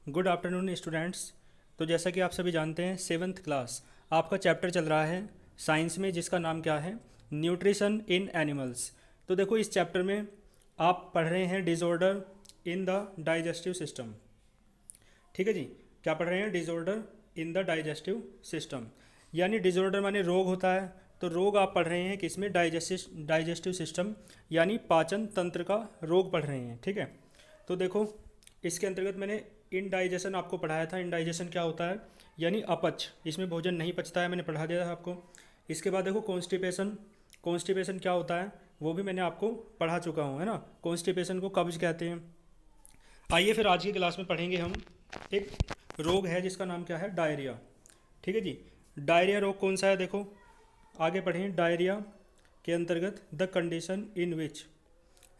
Good afternoon students. तो जैसा कि आप सभी जानते हैं, सेवन्थ क्लास आपका चैप्टर चल रहा है साइंस में, जिसका नाम क्या है, न्यूट्रिशन इन एनिमल्स। तो देखो, इस चैप्टर में आप पढ़ रहे हैं disorder in the digestive system. ठीक है जी, क्या पढ़ रहे हैं? Disorder in the digestive system, यानी डिसऑर्डर माने रोग होता है। तो रोग आप पढ़ रहे हैं किसमें? डाइजेस्टिव सिस्टम, यानी पाचन तंत्र का रोग पढ़ रहे हैं। ठीक है, तो देखो, इसके अंतर्गत मैंने इनडाइजेशन आपको पढ़ाया था। इनडाइजेशन क्या होता है? यानी अपच, इसमें भोजन नहीं पचता है, मैंने पढ़ा दिया था आपको। इसके बाद देखो कॉन्स्टिपेशन। कॉन्स्टिपेशन क्या होता है वो भी मैंने आपको पढ़ा चुका हूँ, है ना। कॉन्स्टिपेशन को कब्ज कहते हैं। आइए फिर आज की क्लास में पढ़ेंगे हम एक रोग है जिसका नाम क्या है? डायरिया। ठीक है जी, डायरिया रोग कौन सा है? देखो आगे पढ़ें। डायरिया के अंतर्गत द कंडीशन इन विच,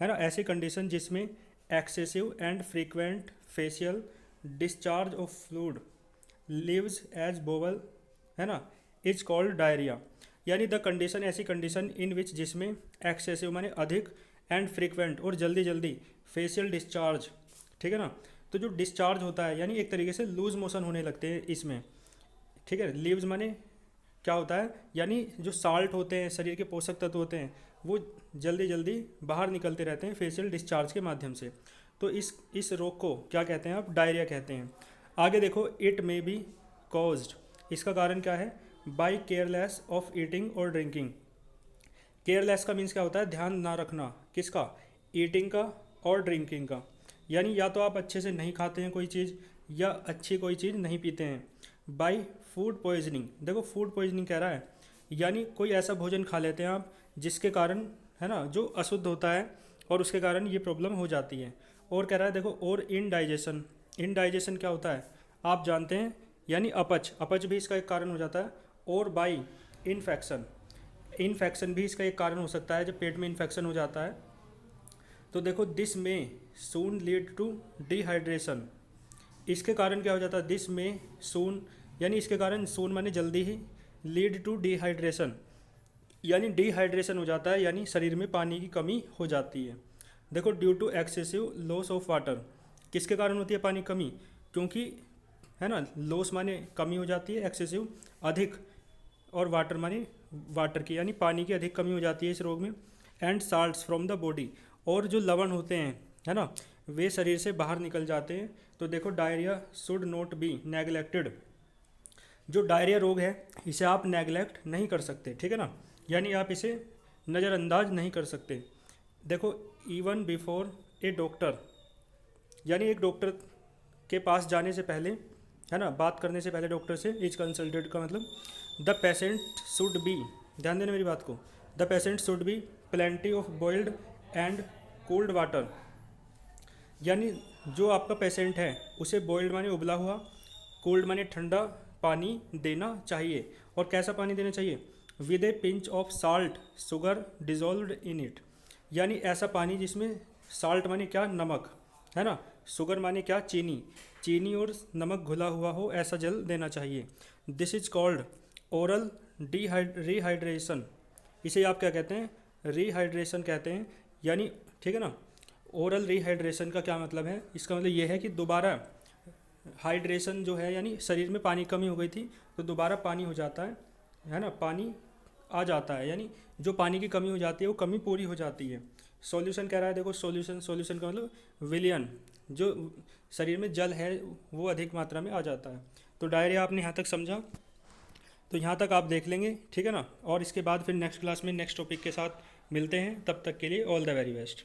है ना, ऐसी कंडीशन जिसमें excessive and frequent faecal discharge of fluid leaves as bowel, है ना, इज कॉल्ड डायरिया। यानी द कंडीशन, ऐसी कंडीशन इन विच जिसमें एक्सेसिव माने अधिक, एंड फ्रीक्वेंट और जल्दी जल्दी, फेशियल डिस्चार्ज, ठीक है ना। तो जो डिस्चार्ज होता है यानी एक तरीके से लूज मोशन होने लगते हैं इसमें। ठीक है, लीव्स माने क्या होता है? यानी जो साल्ट होते हैं, शरीर के पोषक तत्व होते हैं, वो जल्दी जल्दी बाहर निकलते रहते हैं फेशियल डिस्चार्ज के माध्यम से। तो इस रोग को क्या कहते हैं? आप डायरिया कहते हैं। आगे देखो, इट मे बी कॉज्ड, इसका कारण क्या है? बाई केयरलेस ऑफ ईटिंग और ड्रिंकिंग। केयरलेस का मीन्स क्या होता है? ध्यान ना रखना। किसका? ईटिंग का और ड्रिंकिंग का। यानी या तो आप अच्छे से नहीं खाते हैं कोई चीज़, या अच्छी कोई चीज़ नहीं पीते हैं। बाई फूड पॉइजनिंग, देखो फूड पॉइजनिंग कह रहा है, यानी कोई ऐसा भोजन खा लेते हैं आप जिसके कारण, है ना, जो अशुद्ध होता है और उसके कारण ये प्रॉब्लम हो जाती है। और कह रहा है देखो, और इनडाइजेशन। इनडाइजेशन क्या होता है आप जानते हैं, यानी अपच। अपच भी इसका एक कारण हो जाता है। और बाई इन्फेक्शन, इन्फेक्शन भी इसका एक कारण हो सकता है जब पेट में इन्फेक्शन हो जाता है। तो देखो, दिस में सून लीड टू डिहाइड्रेशन, इसके कारण क्या हो जाता है? दिस में सून, यानी इसके कारण, सून माने जल्दी ही, लीड टू डिहाइड्रेशन, यानी डिहाइड्रेशन हो जाता है, यानी शरीर में पानी की कमी हो जाती है। देखो, due to excessive loss of water, किसके कारण होती है पानी कमी? क्योंकि, है ना, लॉस माने कमी हो जाती है, एक्सेसिव अधिक, और वाटर माने वाटर की, यानी पानी की अधिक कमी हो जाती है इस रोग में। And salts from the body, और जो लवण होते हैं, है ना, वे शरीर से बाहर निकल जाते हैं। तो देखो, diarrhoea should not be neglected, जो डायरिया रोग है इसे आप नेगलेक्ट नहीं कर सकते। ठीक है ना, यानी आप इसे नज़रअंदाज नहीं कर सकते। देखो, इवन बिफोर ए डॉक्टर, यानी एक डॉक्टर के पास जाने से पहले, है ना, बात करने से पहले डॉक्टर से, इज कंसल्टेड का मतलब द पेशेंट शुड बी, ध्यान देना मेरी बात को, the patient should be plenty of boiled and cold water, यानी जो आपका पेशेंट है उसे बॉइल्ड माने उबला हुआ, कोल्ड माने ठंडा पानी देना चाहिए। और कैसा पानी देना चाहिए? With A pinch of salt sugar dissolved in it, यानी ऐसा पानी जिसमें साल्ट माने क्या? नमक, है ना, शुगर माने क्या? चीनी, चीनी और नमक घुला हुआ हो, ऐसा जल देना चाहिए। This is called oral rehydration, इसे आप क्या कहते हैं? रिहाइड्रेशन कहते हैं। यानी, ठीक है ना, ओरल रिहाइड्रेशन का क्या मतलब है? इसका मतलब ये है कि दोबारा हाइड्रेशन जो है, यानी शरीर में पानी कमी हो गई थी तो दोबारा पानी हो जाता है ना, पानी आ जाता है, यानी जो पानी की कमी हो जाती है वो कमी पूरी हो जाती है। सॉल्यूशन कह रहा है, देखो सॉल्यूशन, सॉल्यूशन का मतलब विलियन, जो शरीर में जल है वो अधिक मात्रा में आ जाता है। तो डायरिया आपने यहाँ तक समझा, तो यहाँ तक आप देख लेंगे, ठीक है ना। और इसके बाद फिर नेक्स्ट क्लास में नेक्स्ट टॉपिक के साथ मिलते हैं, तब तक के लिए ऑल द वेरी बेस्ट।